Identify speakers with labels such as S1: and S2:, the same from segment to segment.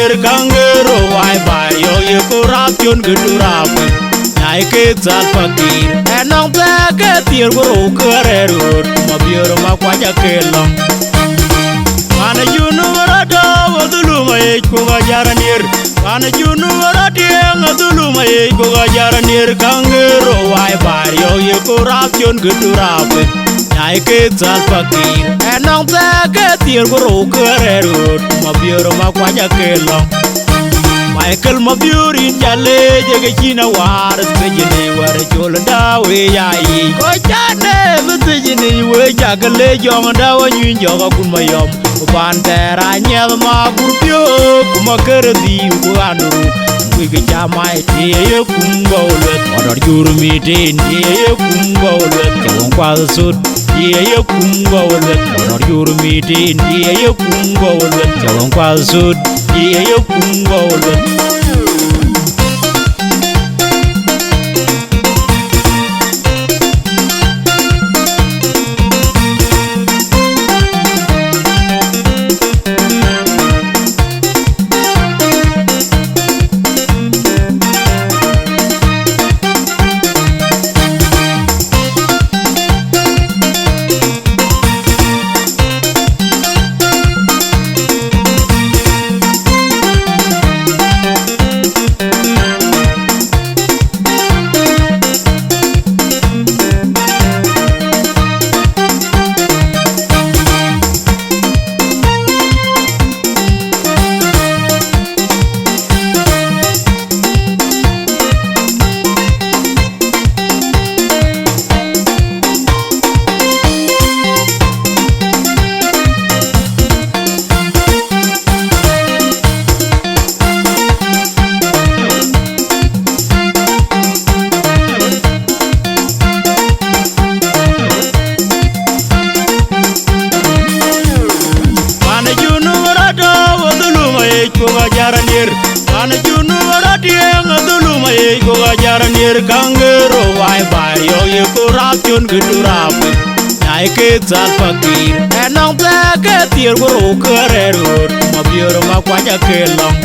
S1: nir kangero wai bai yo ye kurap chun gudurap nyai ke zal fakir enong te ke tir guru kererut mabior ma kwaja kelong mana junu marada wadulu mai ko gajaranir mana junu marada ngadulu mai ko gajaranir kangero wai bai yo ye kurap chun gudurap nyai ke zal fakir enong te ke tir guru kererut mabior ma kwaja kelong Michael Mabiori jale jege china war sejene war chol dawe yai ko chane mutejene we jagale jong dawa nyin joga kun mayom bandera nyel ma gurpyo kuma kerdi ko anu we ge jamai ye kumgole odor jurmi tin ye kumgole jong kwa sud ye kumgole odor jurmi tin ye kumgole jong kwa sud ye kumgole Mana junu warati ngadulu mai ko gajaranir kangero wai bai yo ye kurap chun gudurap nyai ke zal fakir enong te ke tir guru kererut mabior ma kwaja kelong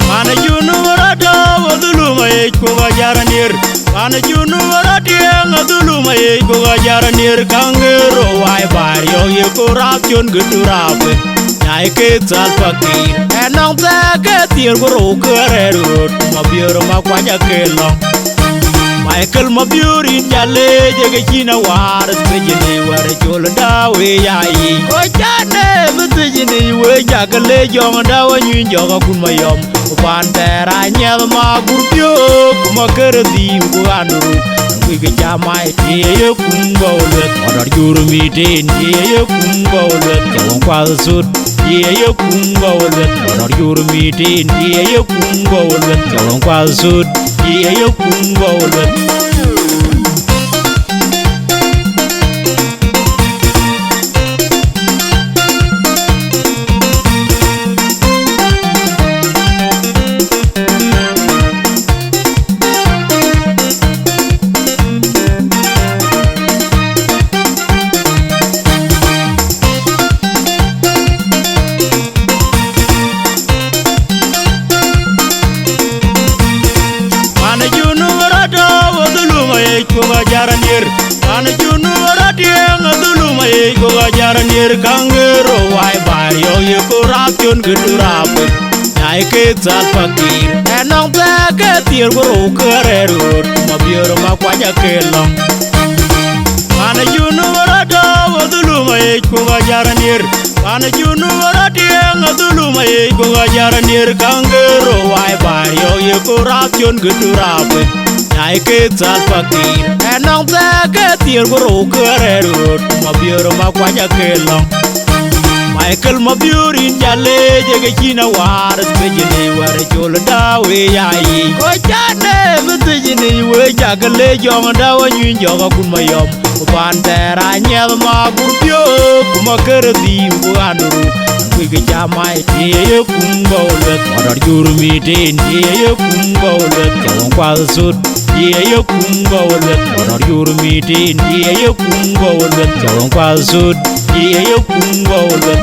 S1: Mana junu warati ngadulu mai ko gajaranir Mana junu warati ngadulu mai ko gajaranir kangero wai bai yo ye kurap chun gudurap nyai ke zal fakir enong te ke tir guru kererut mabior ma kwaja kelong Michael Mabiori jale jege china war sejene war chol dawe yai ko chane mutejene we jagale jong dawa nyin joga kun mayom bandera nyel ma gurpyo kuma kerdi ko anu we jamai ye kumgole odor jurmi tin ye kumgole jong kwa sud ye kumgole odor jurmi tin ye kumgole jong kwa sud ye kumgole Mana junu warati ngadulu mai ko gajaranir kangero wai bai yo ye kurap chun gudurap nyai ke zal fakir enong te ke tir guru kererut mabior ma kwaja kelong Mana junu warati ngadulu mai ko gajaranir Mana junu warati ngadulu mai ko gajaranir kangero wai bai yo ye kurap chun gudurap nyai ke zal fakir enong te ke tir guru kererut mabior ma kwaja kelong Michael Mabiori jale jege china war sejene war chol dawe yai ko chane mutejene we jagale jong dawa nyin joga kun mayom bandera nyel ma gurpyo kuma kerdi ko anu we jamai ye kumgole odor jurmi tin ye kumgole jong kwa sud ye kumgole odor jurmi tin ye kumgole jong kwa sud ye kumgole